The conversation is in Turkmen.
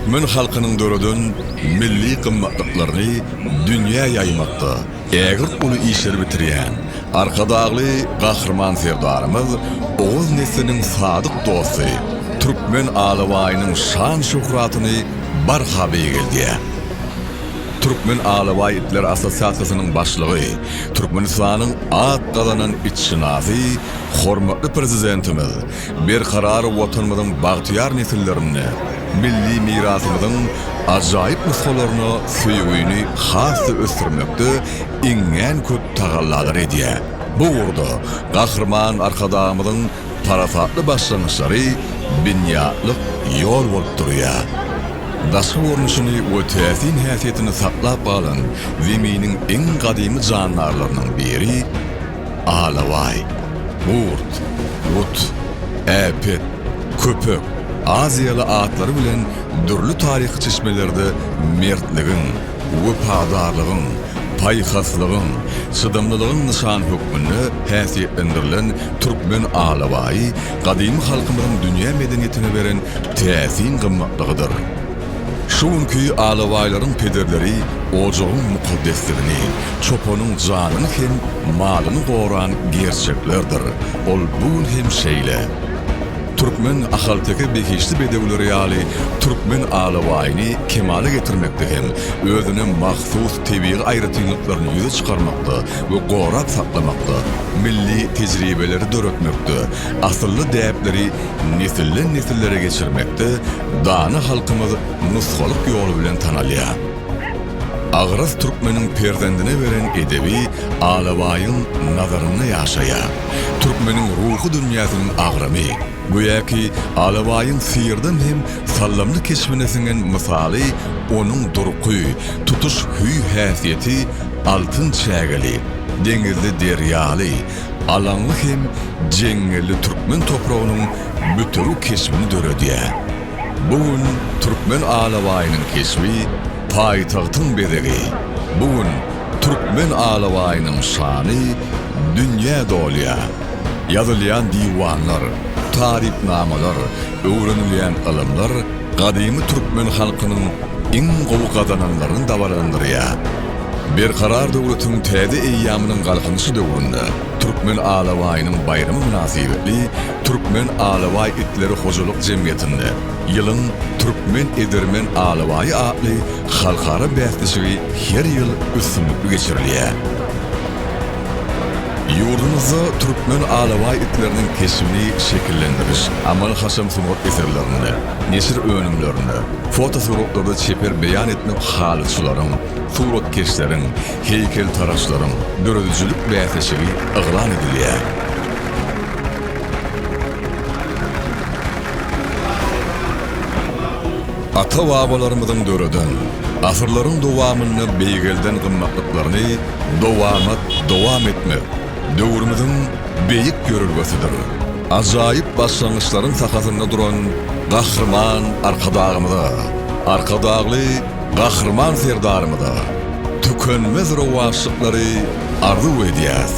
Türkmen halkının dörödön milli kımmatlıklarını dünya yaymakta. Ägir ulu işler bitirýän, arkadagly gahrman serdarymyz Oğuz nesliniň sadyk dosty, Türkmen alawaýynyň şan şöhratyny barhaba geldi. Türkmen Alawaý itler Assosiasiýasynyň başlygy, Türkmenistanyň at galanan içşinasy, hormatly prezidentimiz bir karar watanymyzyň bagtyar nesillerini, milli mirasymyzyň ajaýyp nusgalaryny süýgüni hasy ösdürmekde iňen köp tagallar edýär. Bu urda gahrman arkadamyzyň parasatly başlanýşlary binýatlyk ýol bolup durýar. Daşky görnüşini we täsin häsiýetini saklap galan zeminiň iň gadymy jandarlarynyň biri Alawaý. Urt, Ut, Äpet, Köpek, Aziýaly atlary bilen dürli taryhy çeşmelerde mertligiň, wepadarlygyň, paýhaslygyň, çydamlylygyň nişan hökmüne häsiýetlendirilen Türkmen Alawaý gadymy halkymyzyň dünýä medeniýetine beren täsin gymmatlygydyr. Şuňky Alawaýlaryň pederleri ojagyň mukaddesligini, çopanyň janyny hem malyny goran gerçeklerdir. Ol bu hem şeýle. Türkmen ahalteki behişli bedewleri ýaly Türkmen Alawaýyny kemale getirmekde hem özüne mahsus tebii aýratynlyklaryny ýüze çykarmakda we gorap saklamakda, milli tejribeleri döretmekde, asylly däpleri nesilden nesillere geçirmekde, dany halkymyz nusgalyk ýoly bilen tanalýar. Agras Türkmeniň perzendine beren edebi Alawaýyň nazaryny ýaşaýar. Türkmeniň ruhy dünýäsiň agramy, goýaky Alawaýyň sirden hem sallamly keşfine misaly onuň durky, tutuş hüý häsiýeti altyn çägeli, deňizli derýaly, alanly hem jeňelli Türkmen topragynyň bütüri keşfini döredýär. Bugun Türkmen Alawaýynyň keşfi paýtagtyň bedegi. Bugun Türkmen Alawaýynyň şany dünýä dolýar. Ýazylýan diwanlar, taripnamalar, öwrenilýän ilmler gadymy Türkmen halkynyň iň gowy kazananlaryny dawalandyrýar. Bir karar döwletiň täze eýýamynyň galkanyşy döwründe Türkmen Alawaýynyň bayramy münasibetli Türkmen Alawaý itleri hojalyk jemgyýetinde ýylyň Türkmen Edermen Alawaý adly halkara bäsdişigi her ýyl üstünlikli geçirilýär. Yurdumuzda Türkmen Alawaý itleriniň keşfini şekillendiriş, Amal Haşam Sumut eserlerini, neşir önümlerini, fotosuratlarda çeper beýan etmek halyçylaryň, suratkeşleriň, heykel taraşlaryň döredijilik bäsdişigi yglan edilýär. Ata-babalarymyzyň döreden, asyrlaryň dowamyny beýgelden gymmatlyklaryny dowam etmek döwrümizin beýik görülgesidir. Ajaýyp başlangyçlaryň sakasyna duran gahrman arkadagly gahrman serdarymyza tükenmez rowaşlyklary arzu edýäs.